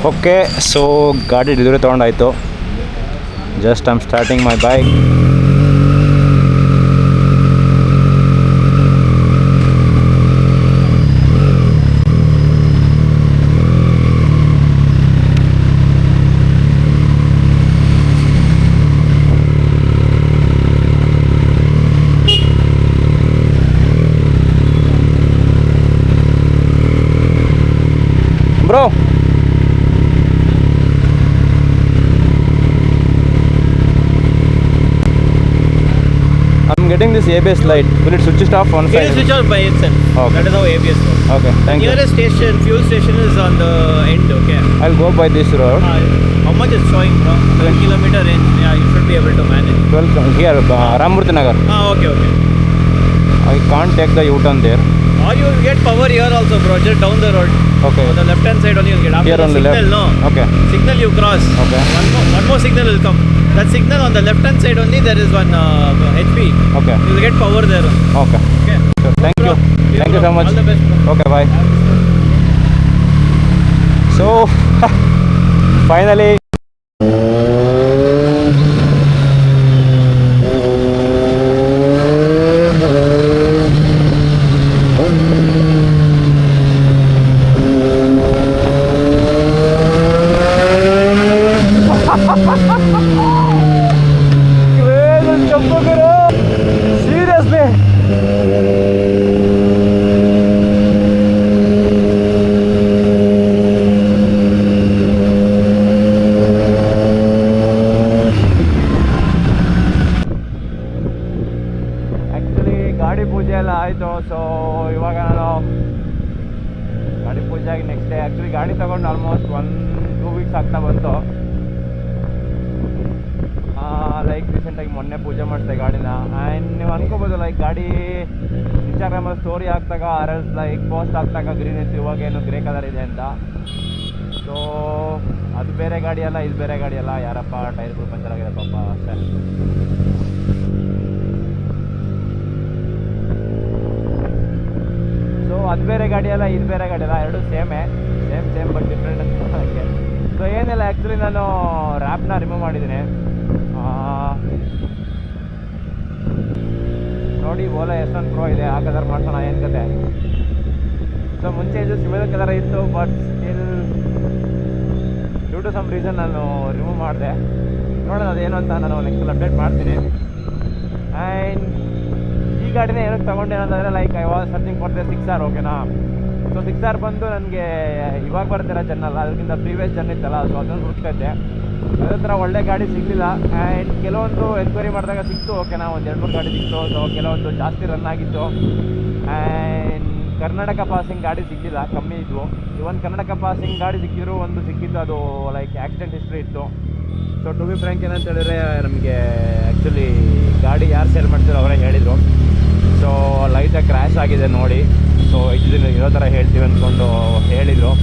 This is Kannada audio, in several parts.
ಓಕೆ, ಸೊ ಗಾಡಿ ಡೆಲಿವರಿ ತೊಗೊಂಡಾಯಿತು. Just I'm starting my bike. Bro, I'm getting this ABS light. Will it switch it off on It side? will switch off by itself. Okay. That is how ABS works. Okay, thank you. Nearest station, fuel station is on the end. Okay. I'll go by this road. How much is showing, bro? 12 kilometer range. Yeah, you should be able to manage. 12 here, Ramurthy Nagar. Okay. I can't take the U-turn there. Or you will get power here also, bro. Just down the road. Okay. On the left hand side only you'll get. After Here the on the signal, left. no. Okay. Signal you cross. Okay. One more signal will come. That signal on the left hand side only there is one HP. Okay. You will get power there. Okay. Okay. Sure. Thank you. Thank you so much. All the best, bro. Okay, bye. So, finally. Seriously. Actually ಗಾಡಿ ಪೂಜೆ ಎಲ್ಲ ಆಯಿತು. ಸೊ ಇವಾಗ ನಾನು ಗಾಡಿ ಪೂಜೆ ಆಗಿ ನೆಕ್ಸ್ಟ್ ಡೇ ಆ್ಯಕ್ಚುಲಿ ಗಾಡಿ ತೊಗೊಂಡು ಆಲ್ಮೋಸ್ಟ್ 1-2 ವೀಕ್ಸ್ ಆಗ್ತಾ ಬಂತು. ಲೈಕ್ ರೀಸೆಂಟಾಗಿ ಮೊನ್ನೆ ಪೂಜೆ ಮಾಡಿದೆ ಗಾಡಿನ. ಆ್ಯಂಡ್ ನೀವು ಅನ್ಕೋಬೋದು ಲೈಕ್ ಗಾಡಿ ಇನ್ಸ್ಟಾಗ್ರಾಮಲ್ಲಿ ಸ್ಟೋರಿ ಹಾಕ್ದಾಗ ಆರ್ಎಲ್ಸ್ ಲೈಕ್ ಪೋಸ್ಟ್ ಹಾಕ್ದಾಗ ಗ್ರೀನ್ ಇತ್ತು, ಇವಾಗ ಏನು ಗ್ರೇ ಕಲರ್ ಇದೆ ಅಂತ. ಸೊ ಅದು ಬೇರೆ ಗಾಡಿ ಅಲ್ಲ, ಇದು ಬೇರೆ ಗಾಡಿ ಅಲ್ಲ. ಯಾರಪ್ಪ ಟೈರ್ಗಳು ಪಂಚರ್ ಆಗಿದೆ ಪಾಪ ಅಷ್ಟೇ. ಸೊ ಅದು ಬೇರೆ ಗಾಡಿ ಅಲ್ಲ, ಇದು ಬೇರೆ ಗಾಡಿ ಅಲ್ಲ, ಎರಡು ಸೇಮ್ ಬಟ್ ಡಿಫ್ರೆಂಟ್ ಅಂತ ಹಾಗೆ. ಸೊ ಏನಿಲ್ಲ, ಆ್ಯಕ್ಚುಲಿ ನಾನು ರ್ಯಾಪ್ನ ರಿಮೂವ್ ಮಾಡಿದ್ದೀನಿ. ನೋಡಿ ಓಲಾ S1 Pro ಇದೆ, ಆ ಕಲರ್ ಮಾಡ್ಸೋಣ ಏನು ಕತೆ. ಸೊ ಮುಂಚೆ ಇದು ಸಿಮಿಲರ್ ಕಲರ್ ಇತ್ತು, but still due to some reason ನಾನು ರಿಮೂವ್ ಮಾಡಿದೆ. ನೋಡೋಣ ಅದೇನು ಅಂತ ನಾನು ನೆಕ್ಸ್ಟ್ ಅಪ್ಡೇಟ್ ಮಾಡ್ತೀನಿ. ಆ್ಯಂಡ್ ಈ ಗಾಡಿನ ಏನಕ್ಕೆ ತೊಗೊಂಡೆ ಅಂತಂದರೆ like I was searching for the 6R. ಓಕೆನಾ. ಸೊ 6R ಬಂದು ನನಗೆ ಇವಾಗ ಬರ್ತಿರೋ ಜನ್ನಲ್ಲ, ಅದಕ್ಕಿಂತ ಪ್ರೀವಿಯಸ್ ಜನ್ ಇತ್ತಲ್ಲ, ಸೊ ಅದನ್ನು ಹುಡುಕ್ತೈತೆ. ಅದೇ ಥರ ಒಳ್ಳೆ ಗಾಡಿ ಸಿಗಲಿಲ್ಲ. ಆ್ಯಂಡ್ ಕೆಲವೊಂದು ಎನ್ಕ್ವೈರಿ ಮಾಡಿದಾಗ ಸಿಕ್ತು. ಓಕೆನಾ, ಒಂದು 2-3 ಗಾಡಿ ಸಿಕ್ತು. ಸೊ ಕೆಲವೊಂದು ಜಾಸ್ತಿ ರನ್ ಆಗಿತ್ತು. ಆ್ಯಂಡ್ ಕರ್ನಾಟಕ ಪಾಸಿಂಗ್ ಗಾಡಿ ಸಿಕ್ಕಿಲ್ಲ, ಕಮ್ಮಿ ಇದ್ವು. ಇವನ್ ಕರ್ನಾಟಕ ಪಾಸಿಂಗ್ ಗಾಡಿ ಸಿಕ್ಕಿದ್ರು ಒಂದು ಸಿಕ್ಕಿತ್ತು, ಅದು ಲೈಕ್ ಆಕ್ಸಿಡೆಂಟ್ ಹಿಸ್ಟ್ರಿ ಇತ್ತು. ಸೊ ಟು ಬಿ ಫ್ರ್ಯಾಂಕ್ ಏನಂತ ಹೇಳಿದ್ರೆ ನಮಗೆ ಆ್ಯಕ್ಚುಲಿ ಗಾಡಿ ಯಾರು ಸೇಲ್ ಮಾಡ್ತಿರೋ ಅವರೇ ಹೇಳಿದರು. ಸೊ ಲೈಟಾಗಿ ಕ್ರ್ಯಾಶ್ ಆಗಿದೆ ನೋಡಿ. ಸೊ ಇದನ್ನು ಇರೋ ಥರ ಹೇಳ್ತೀವಿ ಅಂದ್ಕೊಂಡು ಹೇಳಿದರು.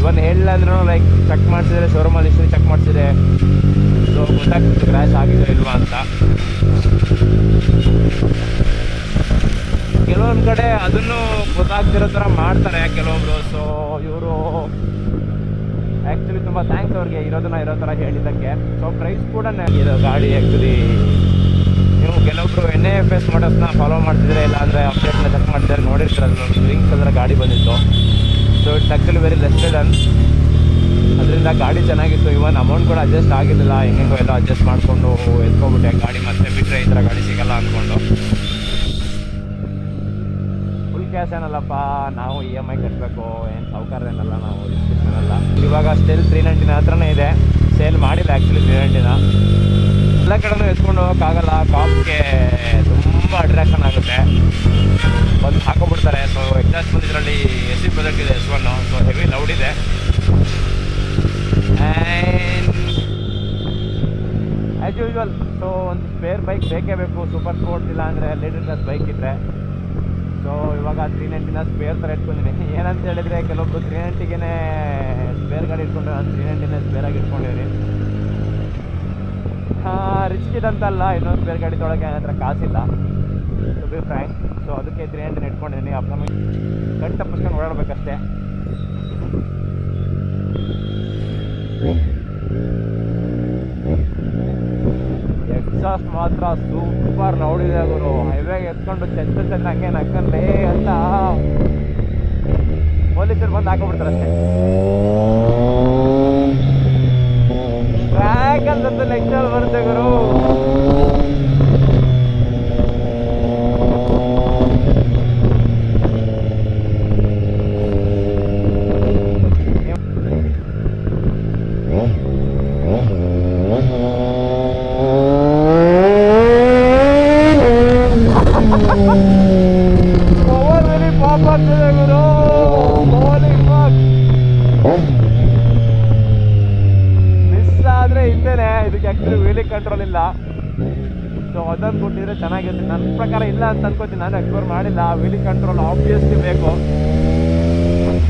ಇವನ್ ಹೇಳಿಲ್ಲ ಅಂದ್ರೂ ಲೈಕ್ ಚೆಕ್ ಮಾಡಿಸಿದ್ರೆ ಶೋರೂಮಲ್ಲಿ ಹಿಸ್ಟ್ರಿ ಚೆಕ್ ಮಾಡಿಸಿದೆ. ಸೊ ಗೊತ್ತಾಗ್ತಿತ್ತು ಕ್ರ್ಯಾಶ್ ಆಗಿದೆ ಇಲ್ವಾ ಅಂತ. ಕೆಲವೊಂದು ಕಡೆ ಅದನ್ನು ಗೊತ್ತಾಗ್ತಿರೋ ಥರ ಮಾಡ್ತಾರೆ ಕೆಲವೊಬ್ರು. ಸೊ ಇವರು ಆ್ಯಕ್ಚುಲಿ ತುಂಬ ಥ್ಯಾಂಕ್ಸ್ ಅವ್ರಿಗೆ ಇರೋದನ್ನ ಇರೋ ಥರ ಹೇಳಿದ್ದಕ್ಕೆ. ಸೊ ಪ್ರೈಸ್ ಕೂಡ ಇದು ಗಾಡಿ ಆ್ಯಕ್ಚುಲಿ ನೀವು ಕೆಲವೊಬ್ರು NAFS ಮೋಟರ್ಸ್ನ ಫಾಲೋ ಮಾಡ್ತಿದ್ರೆ, ಇಲ್ಲ ಅಂದರೆ ಅಪ್ಡೇಟ್ನ ಚೆಕ್ ಮಾಡ್ತಿದ್ದಾರೆ, ನೋಡಿರ್ತಾರೆ ಲಿಂಕ್ ಕಲರ್ ಗಾಡಿ ಬಂದಿತ್ತು. ಸೊ ಇಟ್ಸ್ ಆ್ಯಕ್ಚುಲಿ ವೆರಿ ಲೆಸ್ಟೆಡ್ ಅದರಿಂದ ಗಾಡಿ ಚೆನ್ನಾಗಿತ್ತು. ಇವನ್ ಅಮೌಂಟ್ ಕೂಡ ಅಡ್ಜಸ್ಟ್ ಆಗಿರಲಿಲ್ಲ, ಹೆಂಗೆಂಗೋ ಎಲ್ಲ ಅಡ್ಜಸ್ಟ್ ಮಾಡಿಕೊಂಡು ಎತ್ಕೊಬಿಟ್ಟೆ ಗಾಡಿ. ಮತ್ತೆ ಬಿಟ್ಟರೆ ಈ ಥರ ಗಾಡಿ ಸಿಗಲ್ಲ ಅಂದ್ಕೊಂಡು. ಫುಲ್ ಕ್ಯಾಶ್ ಏನಲ್ಲಪ್ಪ, ನಾವು EMI ಕಟ್ಟಬೇಕು, ಏನು ಸೌಕರ್ಯ ಏನಲ್ಲ, ನಾವು ಡಿಸ್ಕ್ರಿಪ್ಷನ್ ಅಲ್ಲ. ಇವಾಗ ಸ್ಟಿಲ್ 390 ಹತ್ರನೇ ಇದೆ. ಸೇಲ್ ಮಾಡಿಲ್ಲ ಆ್ಯಕ್ಚುಲಿ 390ನ. ಎಲ್ಲ ಕಡೆನೂ ಎತ್ಕೊಂಡು ಹೋಗೋಕ್ಕಾಗಲ್ಲ, ಕಾಪ್ಗೆ ತುಂಬ ಅಟ್ರಾಕ್ಷನ್ ಆಗುತ್ತೆ, ಬಂದು ಹಾಕೋಬಿಡ್ತಾರೆ. ಸೊ ಎಕ್ಸಾಸ್ಟ್ ಬಂದು ಇದರಲ್ಲಿ AC ಪ್ರಾಜೆಕ್ಟ್ ಇದೆ S1. ಸೊ ಹೆವಿ ಲೌಡ್ ಇದೆ. ಆ್ಯಂಡ್ ಆ್ಯಸ್ ಯೂಶ್ವಲ್ ಸೊ ಒಂದು ಸ್ಪೇರ್ ಬೈಕ್ ಬೇಕೇ ಬೇಕು, ಸೂಪರ್ ಸ್ಪೋರ್ಟ್ಸ್ ಇಲ್ಲ ಅಂದರೆ ಲೇಟರ್ ಕ್ಲಾಸ್ ಬೈಕ್ ಇದ್ದರೆ. ಸೊ ಇವಾಗ 390ನ ಸ್ಪೇರ್ ಥರ ಇಟ್ಕೊಂಡಿದ್ದೀನಿ. ಏನಂತ ಹೇಳಿದರೆ ಕೆಲವೊಬ್ರು 390ಗೆ ಸ್ಪೇರ್ ಗಾಡಿ ಇಟ್ಕೊಂಡು, ನಾನು 390ನೇ ಸ್ಪೇರಾಗಿ ಇಟ್ಕೊಂಡಿದ್ದೀನಿ. ರಿಸ್ಕ್ ಇದಂತಲ್ಲ, ಇನ್ನೊಂದು ಸ್ಪೇರ್ ಗಾಡಿ ತೊಗೊಳಕ್ಕೆ ನನ್ನ ಹತ್ರ ಕಾಸಿಲ್ಲ ಟು ಬಿ ಫ್ರ್ಯಾಂಕ್. ಸೊ ಅದಕ್ಕೆ 390 ಇಟ್ಕೊಂಡಿದ್ದೀನಿ. ಅಪ್ಕಮಿಂಗ್ ಕಣ್ ತಪ್ಪಿಸ್ಕೊಂಡು ಓಡಾಡಬೇಕಷ್ಟೇ. ಮಾತ್ರ ಸೂಪರ್ ನೋಡಿದೆ ಗುರು. ಹೈವೇಗೆ ಎತ್ಕೊಂಡು ಚಂದ ಹಂಗೆ ನಕ್ಕಲ್ಲೇ ಅಂತ ಪೊಲೀಸರು ಬಂದು ಹಾಕೊಂಡ್ಬಿಡ್ತಾರೆ ಅಷ್ಟೇ. ಟ್ರ್ಯಾಕ್ ಅಂತಂದು ಲೆಕ್ಚರ್ ಬರುತ್ತೆ ಗುರು. ಪಾಪ ಆಗ್ತದೆ ಗುರು. ಮಿಸ್ ಆದ್ರೆ ಹಿಂದೆನೆ ಇದಕ್ಕೆ ಆಕ್ಚುಲಿ ವೀಲಿಂಗ್ ಕಂಟ್ರೋಲ್ ಇಲ್ಲ. ಸೊ ಅದನ್ನು ಕೊಟ್ಟಿದ್ರೆ ಚೆನ್ನಾಗಿರುತ್ತೆ ನನ್ನ ಪ್ರಕಾರ. ಇಲ್ಲ ಅಂತ ಅನ್ಕೋತೀನಿ, ನಾನು ಎಕ್ಸ್ಪ್ಲೋರ್ ಮಾಡಿಲ್ಲ. ವೀಲಿಂಗ್ ಕಂಟ್ರೋಲ್ ಆಬ್ವಿಯಸ್ಲಿ ಬೇಕು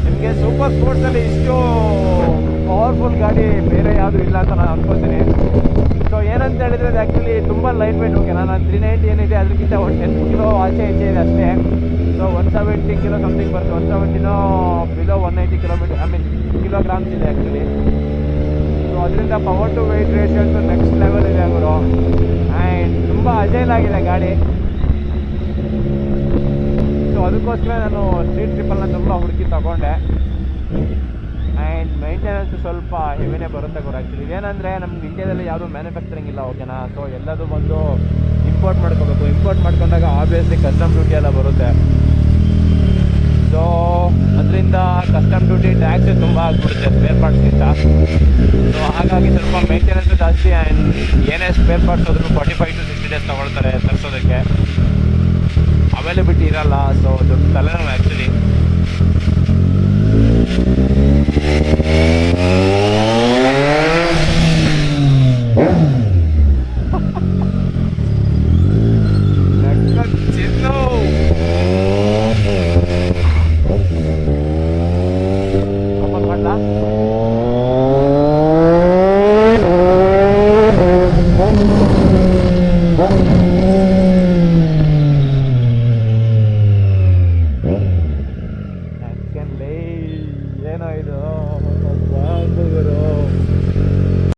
ನಿಮಗೆ. ಸೂಪರ್ ಸ್ಪೋರ್ಟ್ಸಲ್ಲಿ ಇಷ್ಟು ಪವರ್ಫುಲ್ ಗಾಡಿ ಬೇರೆ ಯಾವುದು ಇಲ್ಲ ಅಂತ ನಾನು ಅನ್ಕೋತೀನಿ. ಸೊ ಏನಂತ ಹೇಳಿದ್ರೆ ಇದು ಆ್ಯಕ್ಚುಲಿ ತುಂಬ ಲೈಟ್ ವೆಯ್ಟ್. ಓಕೆ, ನಾನು 390 ಏನಿದೆ ಅದಕ್ಕಿಂತ ಒಂದು 10 ಕಿಲೋ ಆಚೆ ಈಚೆ ಇದೆ ಅಷ್ಟೇ. ಸೊ 170 ಕಿಲೋ ಸಮಥಿಂಗ್ ಬರುತ್ತೆ. 170ನೋ ಬಿಲೋ 180 ಕಿಲೋಗ್ರಾಮ್ಸ್ ಇದೆ ಆ್ಯಕ್ಚುಲಿ. ಸೊ ಅದರಿಂದ ಪವರ್ ಟು ವೆಯ್ಟ್ ರೇಷಿಯೋ ಅಂತೂ ನೆಕ್ಸ್ಟ್ ಲೆವೆಲ್ ಇದೆ ಅವರು. ಆ್ಯಂಡ್ ತುಂಬ ಅಜೈಲ್ ಆಗಿದೆ ಗಾಡಿ. ಸೊ ಅದಕ್ಕೋಸ್ಕರ ನಾನು ಸ್ಟ್ರೀಟ್ ಟ್ರಿಪ್ಪಲ್ನ ತುಂಬ ಹುಡುಕಿ ತಗೊಂಡೆ. ಆ್ಯಂಡ್ ಮೇಂಟೆನೆನ್ಸ್ ಸ್ವಲ್ಪ ಹೆವಿನೇ ಬರುತ್ತೆ ಗುರು. ಆ್ಯಕ್ಚುಲಿ ಇದೇನಂದರೆ ನಮ್ಗೆ ಇಂಡಿಯಾದಲ್ಲಿ ಯಾವುದೂ ಮ್ಯಾನುಫ್ಯಾಕ್ಚರಿಂಗ್ ಇಲ್ಲ, ಓಕೆನಾ. ಸೊ ಎಲ್ಲದೂ ಬಂದು ಇಂಪೋರ್ಟ್ ಮಾಡ್ಕೋಬೇಕು. ಇಂಪೋರ್ಟ್ ಮಾಡ್ಕೊಂಡಾಗ ಆಬ್ವಿಯಸ್ಲಿ ಕಸ್ಟಮ್ ಡ್ಯೂಟಿ ಎಲ್ಲ ಬರುತ್ತೆ. ಸೊ ಅದರಿಂದ ಕಸ್ಟಮ್ ಡ್ಯೂಟಿ ಟ್ಯಾಕ್ಸ್ ತುಂಬ ಆಗಿಬಿಡುತ್ತೆ ಸ್ಪೇರ್ ಪಾರ್ಟ್ಸ್ಗಿಂತ. ಸೊ ಹಾಗಾಗಿ ಸ್ವಲ್ಪ ಮೇಂಟೆನೆನ್ಸ್ ಜಾಸ್ತಿ. ಆ್ಯಂಡ್ ಏನೇ ಸ್ಪೇರ್ ಪಾರ್ಟ್ಸ್ ಆದ್ರೂ 45 to 60 days ತೊಗೊಳ್ತಾರೆ ತರಿಸೋದಕ್ಕೆ. ಅವೈಲಬಿಲಿಟಿ ಇರಲ್ಲ. ಸೊ ದೊಡ್ಡ ತಲೆನೋವು ಆ್ಯಕ್ಚುಲಿ.